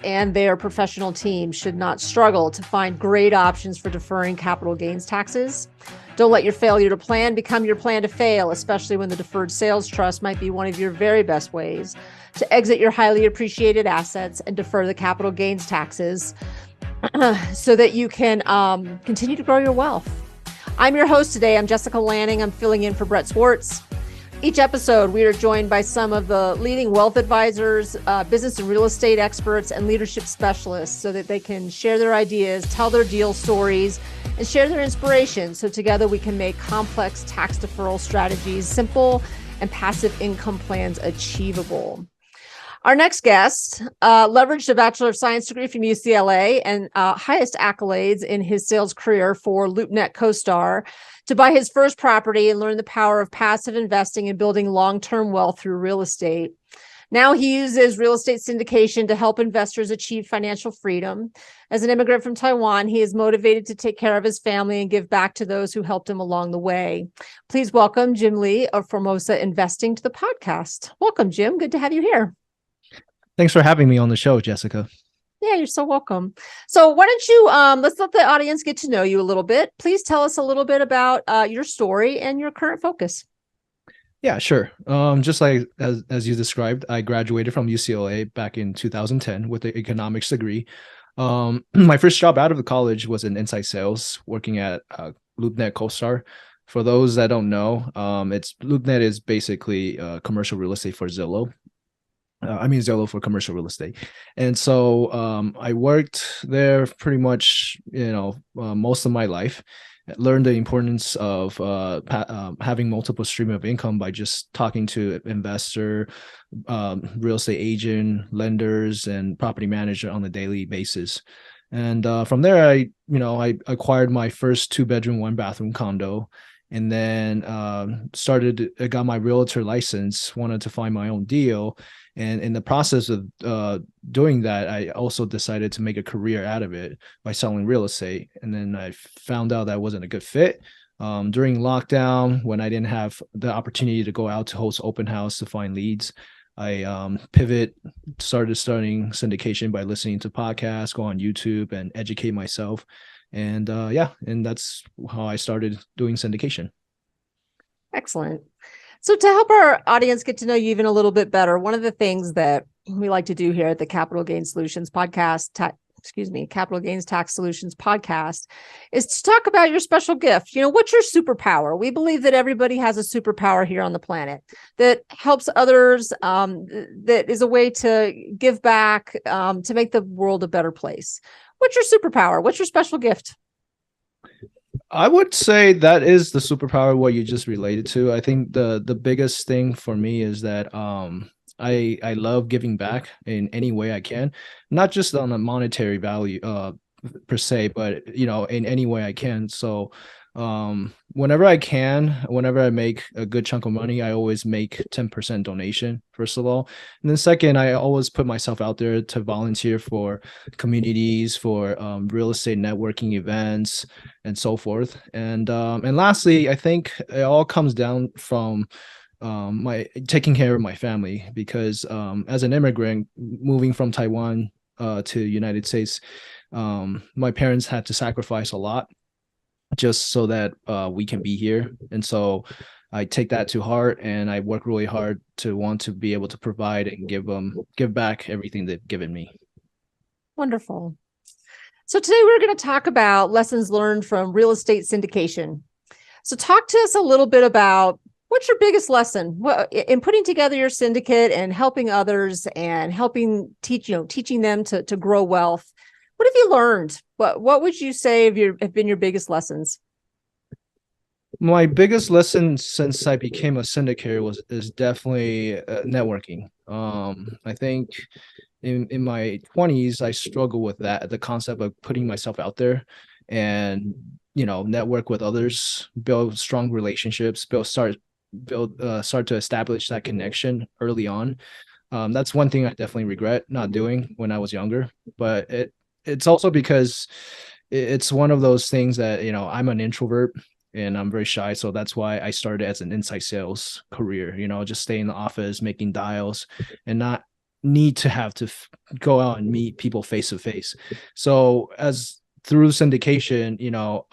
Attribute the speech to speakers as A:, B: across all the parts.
A: and their professional team should not struggle to find great options for deferring capital gains taxes. Don't let your failure to plan become your plan to fail, especially when the Deferred Sales Trust might be one of your very best ways to exit your highly appreciated assets and defer the capital gains taxes so that you can continue to grow your wealth. I'm your host today. I'm Jessica Lanning. I'm filling in for Brett Swarts. Each episode, we are joined by some of the leading wealth advisors, business and real estate experts, and leadership specialists so that they can share their ideas, tell their deal stories, and share their inspiration. So together we can make complex tax deferral strategies simple and passive income plans achievable. Our next guest leveraged a Bachelor of Science degree from UCLA and highest accolades in his sales career for LoopNet CoStar to buy his first property and learn the power of passive investing and building long-term wealth through real estate. Now he uses real estate syndication to help investors achieve financial freedom. As an immigrant from Taiwan, he is motivated to take care of his family and give back to those who helped him along the way. Please welcome Jim Lee of Formosa Investing to the podcast. Welcome, Jim. Good to have you here.
B: Thanks for having me on the show, Jessica.
A: Yeah, you're so welcome. So why don't you, let's let the audience get to know you a little bit. Please tell us a little bit about your story and your current focus.
B: Yeah, sure. Just like as you described, I graduated from UCLA back in 2010 with an economics degree. My first job out of the college was in inside sales, working at LoopNet CoStar. For those that don't know, LoopNet is basically commercial real estate for Zillow. Zillow for commercial real estate. And so I worked there pretty much, most of my life. I learned the importance of having multiple stream of income by just talking to investor, real estate agent, lenders, and property manager on a daily basis. And from there, I acquired my first 2-bedroom, 1-bathroom condo. And then I got my realtor license, wanted to find my own deal. And in the process of doing that, I also decided to make a career out of it by selling real estate. And then I found out that wasn't a good fit. During lockdown, when I didn't have the opportunity to go out to host open house to find leads, I started studying syndication by listening to podcasts, go on YouTube and educate myself. And and that's how I started doing syndication.
A: Excellent. So to help our audience get to know you even a little bit better, one of the things that we like to do here at the Capital Gains Solutions podcast, Capital Gains Tax Solutions podcast, is to talk about your special gift. What's your superpower? We believe that everybody has a superpower here on the planet that helps others, that is a way to give back, to make the world a better place. What's your superpower? What's your special gift?
B: I would say that is the superpower, what you just related to. I think the biggest thing for me is that I love giving back in any way I can, not just on a monetary value per se, but in any way I can. So whenever I make a good chunk of money, I always make 10% donation, first of all. And then second, I always put myself out there to volunteer for communities, for real estate networking events and so forth. And lastly, I think it all comes down from my taking care of my family, because as an immigrant moving from Taiwan to United States, my parents had to sacrifice a lot just so that we can be here. And so I take that to heart, and I work really hard to want to be able to provide and give back everything they've given me.
A: Wonderful. So today we're going to talk about lessons learned from real estate syndication. So talk to us a little bit about what's your biggest lesson in putting together your syndicate and helping others and teaching them to grow wealth. What have you learned? What would you say have been your biggest lessons?
B: My biggest lesson since I became a syndicator is definitely networking. I think in my 20s, I struggled with the concept of putting myself out there and network with others, build strong relationships, start to establish that connection early on. That's one thing I definitely regret not doing when I was younger, but it's also because it's one of those things that, I'm an introvert and I'm very shy. So that's why I started as an inside sales career, just stay in the office, making dials and not need to have to go out and meet people face to face. So as through syndication,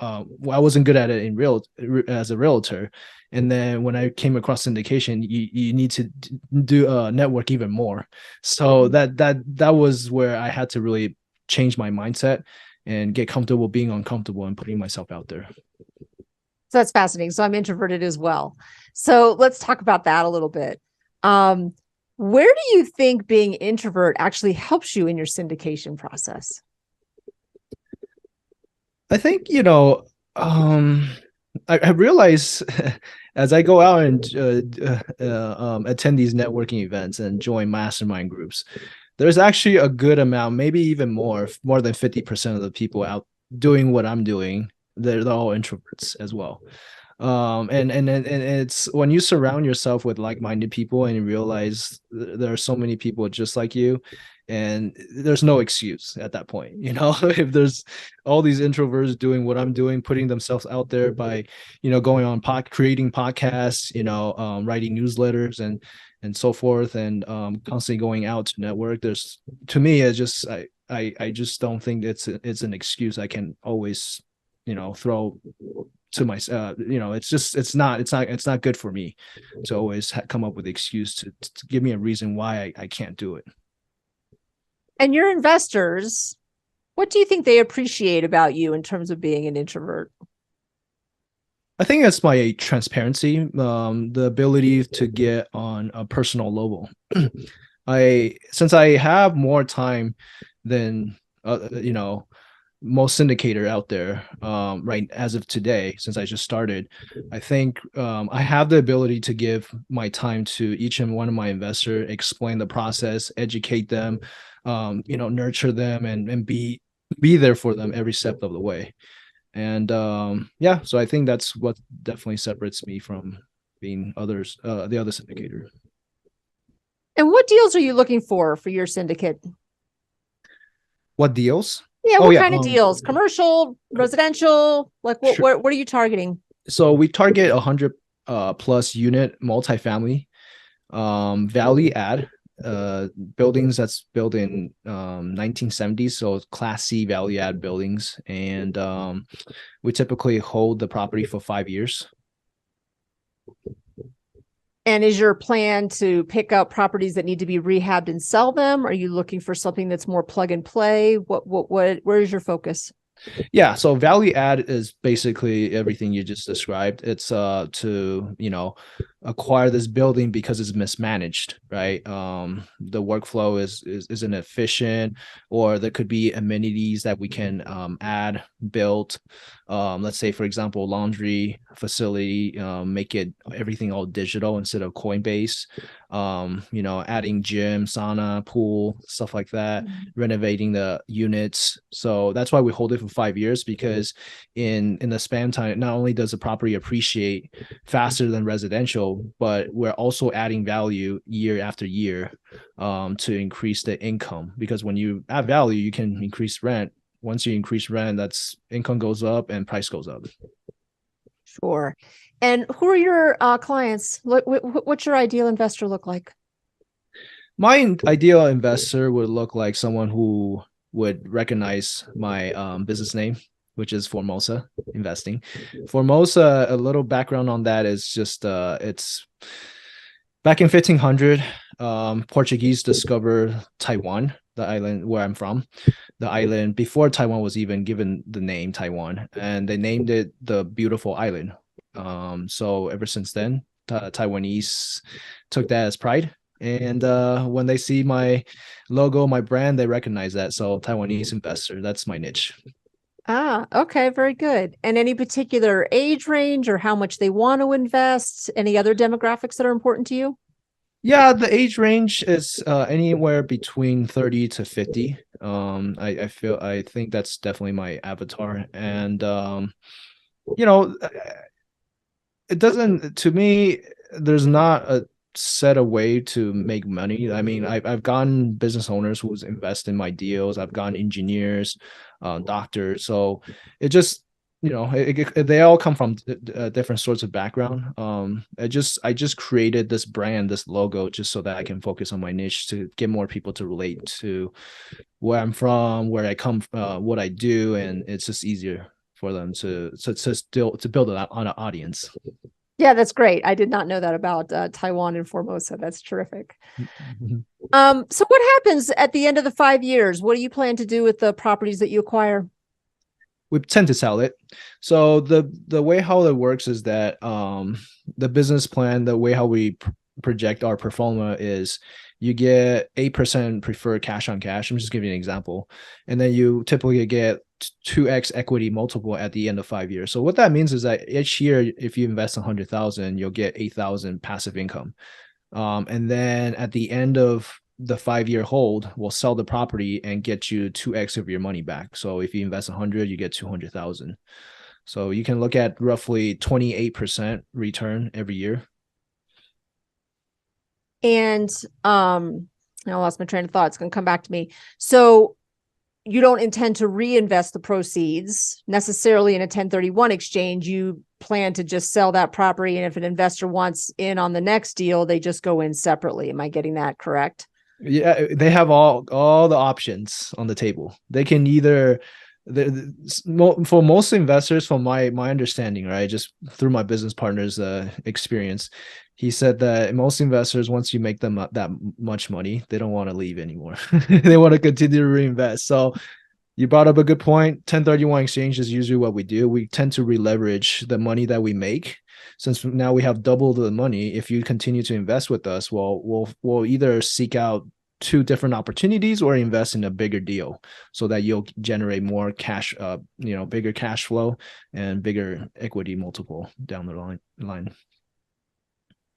B: I wasn't good at it as a realtor. And then when I came across syndication, you need to do network even more. So that was where I had to really change my mindset and get comfortable being uncomfortable and putting myself out there.
A: So that's fascinating. So I'm introverted as well. So let's talk about that a little bit. Where do you think being introvert actually helps you in your syndication process?
B: I think, I realize as I go out and attend these networking events and join mastermind groups, there's actually a good amount, maybe even more than 50% of the people out doing what I'm doing. They're all introverts as well. And it's when you surround yourself with like-minded people and you realize there are so many people just like you, and there's no excuse at that point. If there's all these introverts doing what I'm doing, putting themselves out there by going on creating podcasts, writing newsletters and so forth, and constantly going out to network, to me it's just I just don't think it's an excuse I can always throw to myself. It's not good for me to always come up with the excuse to give me a reason why I can't do it.
A: And your investors, what do you think they appreciate about you in terms of being an introvert?
B: I think it's my transparency, the ability to get on a personal level. Since I have more time than most syndicator out there, right as of today, since I just started, I think I have the ability to give my time to each and one of my investors, explain the process, educate them, nurture them, and be there for them every step of the way. And so I think that's what definitely separates me from being the other syndicator.
A: And what deals are you looking for your syndicate?
B: What deals?
A: Yeah, what kind of deals? Commercial, residential? Like what,
B: sure.
A: what are you targeting?
B: So we target 100 plus unit multifamily, value add buildings that's built in 1970s, so Class C value add buildings, and we typically hold the property for 5 years.
A: And is your plan to pick up properties that need to be rehabbed and sell them? Are you looking for something that's more plug and play? Where is your focus?
B: Yeah, so value add is basically everything you just described. It's to acquire this building because it's mismanaged, right? The workflow isn't efficient, or there could be amenities that we can add, build. Let's say, for example, laundry facility, make it everything all digital instead of coin based. Adding gym, sauna, pool, stuff like that, renovating the units. So that's why we hold it for 5 years, because in the span time, not only does the property appreciate faster than residential, but we're also adding value year after year to increase the income. Because when you add value, you can increase rent. Once you increase rent, that's income goes up and price goes up.
A: Sure. And who are your clients? What's your ideal investor look like?
B: My ideal investor would look like someone who would recognize my business name, which is Formosa Investing. Formosa, a little background on that is just it's back in 1500, Portuguese discovered Taiwan, the island where I'm from, the island before Taiwan was even given the name Taiwan, and they named it the Beautiful Island. So ever since then, Taiwanese took that as pride. And when they see my logo, my brand, they recognize that. So Taiwanese investor, that's my niche.
A: Okay, very good. And any particular age range or how much they want to invest? Any other demographics that are important to you?
B: Yeah, the age range is anywhere between 30 to 50. I think that's definitely my avatar. And it doesn't, to me, there's not a set a way to make money. I mean, I've gotten business owners who invest in my deals. I've gotten engineers, doctors. So it just they all come from different sorts of background. I just created this brand, this logo, just so that I can focus on my niche to get more people to relate to where I'm from, where I come, what I do, and it's just easier for them to build on an audience.
A: Yeah, that's great. I did not know that about Taiwan and Formosa. That's terrific.
B: Mhm.
A: So what happens at the end of the 5 years? What do you plan to do with the properties that you acquire?
B: We tend to sell it. So the way how it works is that the business plan, the way how we project our performa is you get 8% preferred cash on cash. I'm just giving you an example. And then you typically get 2x equity multiple at the end of 5 years. So what that means is that each year, if you invest 100,000, you'll get 8,000 passive income. And then at the end of the 5 year hold, we'll sell the property and get you 2x of your money back. So if you invest 100, you get 200,000. So you can look at roughly 28% return every year.
A: And I lost my train of thought. It's going to come back to me. So you don't intend to reinvest the proceeds necessarily in a 1031 exchange. You plan to just sell that property. And if an investor wants in on the next deal, they just go in separately. Am I getting that correct?
B: Yeah, they have all the options on the table. They can either for most investors, from my understanding, right, just through my business partner's experience, he said that most investors, once you make them that much money, they don't want to leave anymore. They want to continue to reinvest. So you brought up a good point. 1031 exchange is usually what we do. We tend to re-leverage the money that we make. Since now we have double the money, if you continue to invest with us, we'll either seek out two different opportunities or invest in a bigger deal so that you'll generate more cash, bigger cash flow and bigger equity multiple down the line.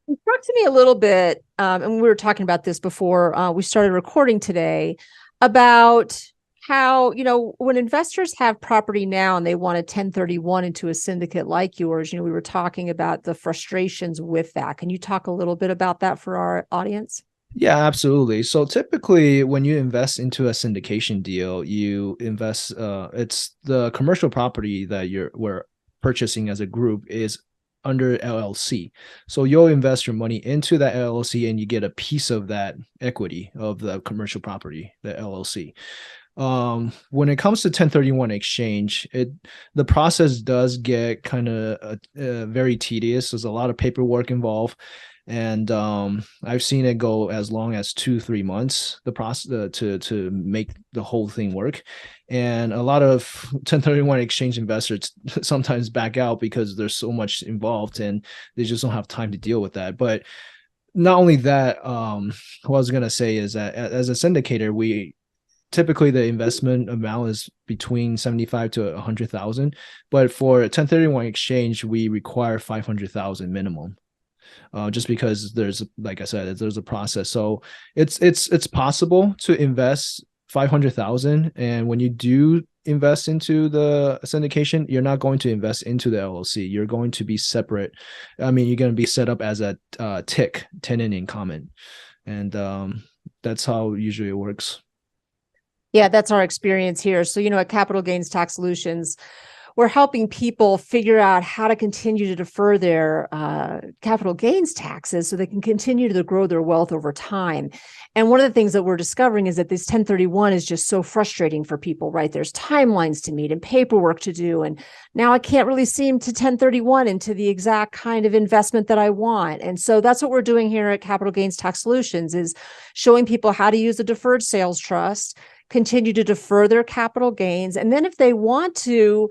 A: Talk to me a little bit, and we were talking about this before we started recording today, about how, when investors have property now and they want to 1031 into a syndicate like yours, we were talking about the frustrations with that. Can you talk a little bit about that for our audience?
B: Yeah, absolutely. So typically when you invest into a syndication deal, you invest, it's the commercial property that we're purchasing as a group is under LLC. So you'll invest your money into that LLC and you get a piece of that equity of the commercial property, the LLC. When it comes to 1031 exchange, the process does get kind of very tedious. There's a lot of paperwork involved. And I've seen it go as long as 2-3 months, the process to make the whole thing work. And a lot of 1031 exchange investors sometimes back out because there's so much involved and they just don't have time to deal with that. But not only that, what I was going to say is that as a syndicator, typically the investment amount is between 75 to 100,000, but for a 1031 exchange, we require 500,000 minimum. Just because like I said, there's a process. So it's possible to invest 500,000. And when you do invest into the syndication, you're not going to invest into the LLC. You're going to be separate. I mean, you're going to be set up as a TIC, tenant in common. And that's how usually it works.
A: Yeah, that's our experience here. So, at Capital Gains Tax Solutions, we're helping people figure out how to continue to defer their capital gains taxes so they can continue to grow their wealth over time. And one of the things that we're discovering is that this 1031 is just so frustrating for people, right? There's timelines to meet and paperwork to do. And now I can't really seem to 1031 into the exact kind of investment that I want. And so that's what we're doing here at Capital Gains Tax Solutions, is showing people how to use a deferred sales trust, continue to defer their capital gains. And then if they want to,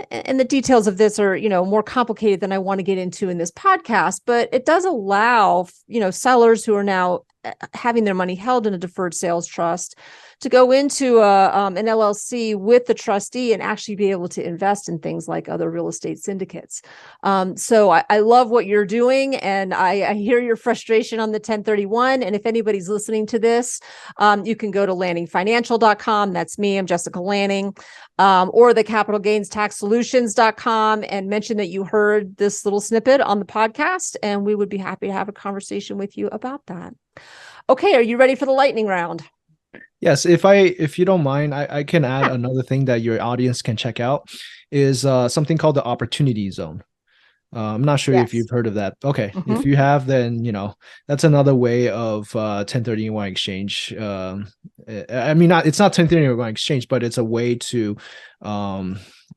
A: and the details of this are, more complicated than I want to get into in this podcast, but it does allow, sellers who are now having their money held in a deferred sales trust to go into an LLC with the trustee and actually be able to invest in things like other real estate syndicates. So I love what you're doing, and I hear your frustration on the 1031. And if anybody's listening to this, you can go to lanningfinancial.com. That's me. I'm Jessica Lanning. Or the capitalgainstaxsolutions.com and mention that you heard this little snippet on the podcast, and we would be happy to have a conversation with you about that. Okay, are you ready for the lightning round?
B: Yes, if you don't mind, I can add another thing that your audience can check out is something called the opportunity zone. I'm not sure if
A: Yes.
B: you've heard of that. Okay.
A: Mhm.
B: If you have, then, that's another way of 1031 exchange. I mean, it's not 1031 exchange, but it's a way to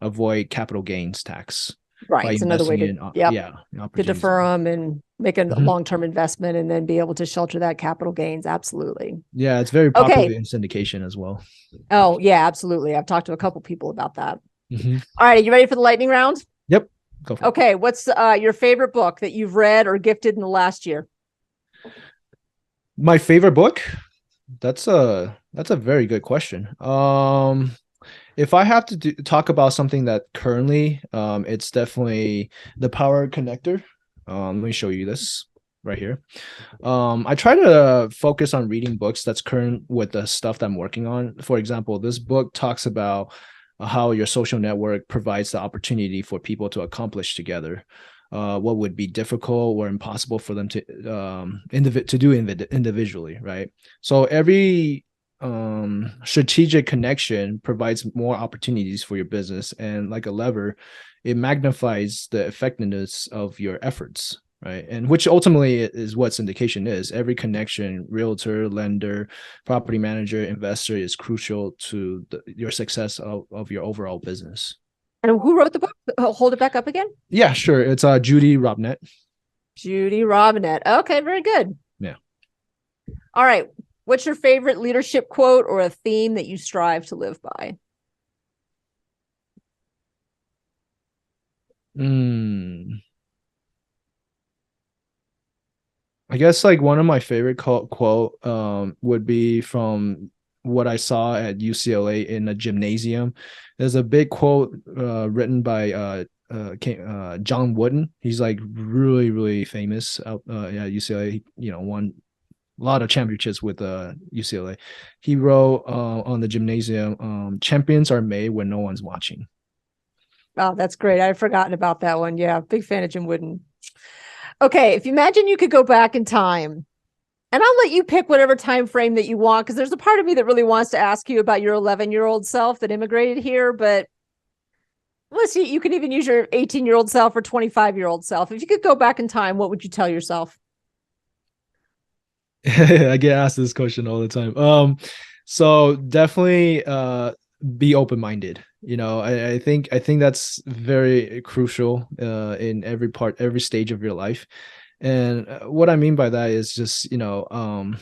B: avoid capital gains tax
A: Right.
B: by
A: It's another way
B: investing
A: to,
B: in,
A: yep, to
B: opportunities.
A: defer them and make a
B: Mhm.
A: long-term investment and then be able to shelter that capital gains. Absolutely.
B: Yeah, it's very popular
A: Okay.
B: in syndication as well.
A: Oh, yeah, absolutely. I've talked to a couple people about that.
B: Mhm.
A: All right. Are you ready for the lightning round?
B: Yep. Go for it.
A: Okay. What's your favorite book that you've read or gifted in the last year?
B: My favorite book? That's a very good question. If I have to talk about something that currently, it's definitely The Power Connector. Let me show you this right here. I try to focus on reading books that's current with the stuff that I'm working on. For example, this book talks about how your social network provides the opportunity for people to accomplish together what would be difficult or impossible for them to do individually, right? So every strategic connection provides more opportunities for your business, and like a lever, it magnifies the effectiveness of your efforts, right? And which ultimately is what syndication is. Every connection, realtor, lender, property manager, investor, is crucial to your success of your overall business.
A: And who wrote the book? Hold it back up again.
B: Yeah, sure. It's Judy Robnett.
A: Judy Robinette. Okay, very good.
B: Yeah.
A: All right. What's your favorite leadership quote or a theme that you strive to live by?
B: I guess like one of my favorite quote would be from what I saw at UCLA in a gymnasium. There's a big quote written by John Wooden. He's like really, really famous out at UCLA. He, won a lot of championships with UCLA. He wrote on the gymnasium, champions are made when no one's watching.
A: Oh, that's great. I'd forgotten about that one. Yeah, big fan of Jim Wooden. Okay, if you imagine you could go back in time, and I'll let you pick whatever time frame that you want, because there's a part of me that really wants to ask you about your 11-year-old self that immigrated here, but let's see, you can even use your 18-year-old self or 25-year-old self. If you could go back in time, what would you tell yourself?
B: I get asked this question all the time. So definitely be open-minded. I think that's very crucial in every stage of your life. And what I mean by that is just, I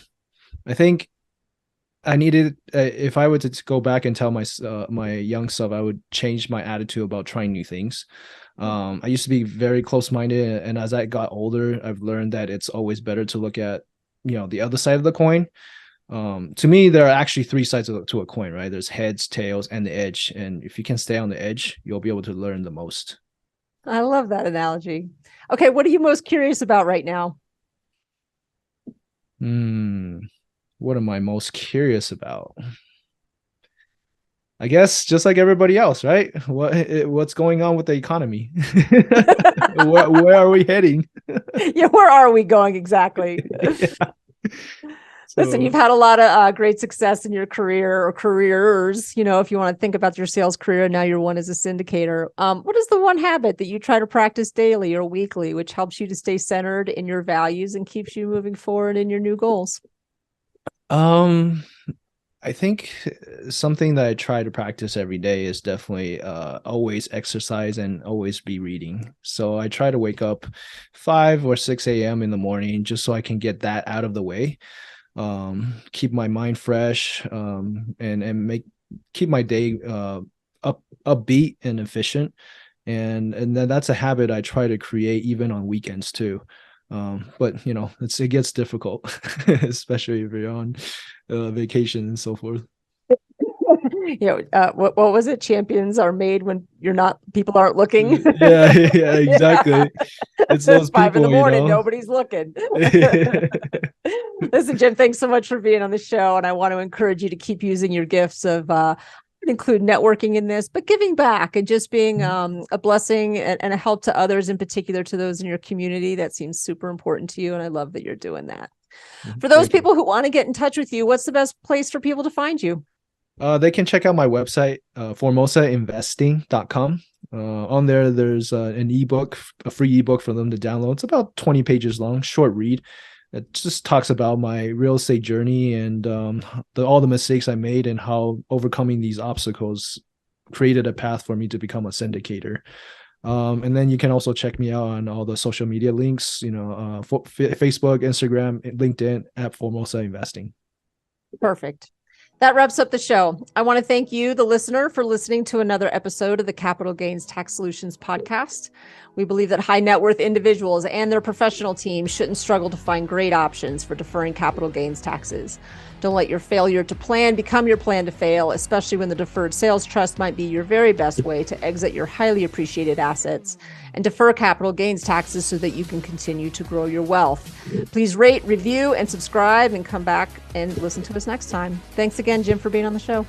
B: think I needed, if I were to go back and tell my young self, I would change my attitude about trying new things. I used to be very close-minded, and as I got older, I've learned that it's always better to look at, the other side of the coin. To me, there are actually three sides to a coin, right? There's heads, tails, and the edge. And if you can stay on the edge, you'll be able to learn the most.
A: I love that analogy. Okay, what are you most curious about right now?
B: What am I most curious about? I guess just like everybody else, right? What's going on with the economy? where are we heading?
A: Yeah, where are we going exactly?
B: Yeah.
A: Listen, you've had a lot of great success in your career or careers, if you want to think about your sales career. Now you're one as a syndicator. What is the one habit that you try to practice daily or weekly, which helps you to stay centered in your values and keeps you moving forward in your new goals?
B: I think something that I try to practice every day is definitely always exercise and always be reading. So I try to wake up 5 or 6 a.m. in the morning just so I can get that out of the way. Keep my mind fresh, and keep my day upbeat and efficient, and then that's a habit I try to create even on weekends too. But it gets difficult, especially if you're on vacation and so forth.
A: What was it? Champions are made when people aren't looking.
B: Yeah, exactly. It's those
A: 5 in the
B: people,
A: morning, nobody's looking. Listen, Jim, thanks so much for being on the show. And I want to encourage you to keep using your gifts of, include networking in this, but giving back and just being a blessing and a help to others, in particular to those in your community. That seems super important to you. And I love that you're doing that. For those people who want to get in touch with you, what's the best place for people to find you?
B: They can check out my website, formosainvesting.com. On there, there's an ebook, a free ebook for them to download. It's about 20 pages long, short read. It just talks about my real estate journey and all the mistakes I made and how overcoming these obstacles created a path for me to become a syndicator. And then you can also check me out on all the social media links, Facebook, Instagram, LinkedIn at Formosa Investing.
A: Perfect. That wraps up the show. I want to thank you, the listener, for listening to another episode of the Capital Gains Tax Solutions podcast. We believe that high net worth individuals and their professional teams shouldn't struggle to find great options for deferring capital gains taxes. Don't let your failure to plan become your plan to fail, especially when the Deferred Sales Trust might be your very best way to exit your highly appreciated assets and defer capital gains taxes so that you can continue to grow your wealth. Please rate, review, and subscribe, and come back and listen to us next time. Thanks again, Jim, for being on the show.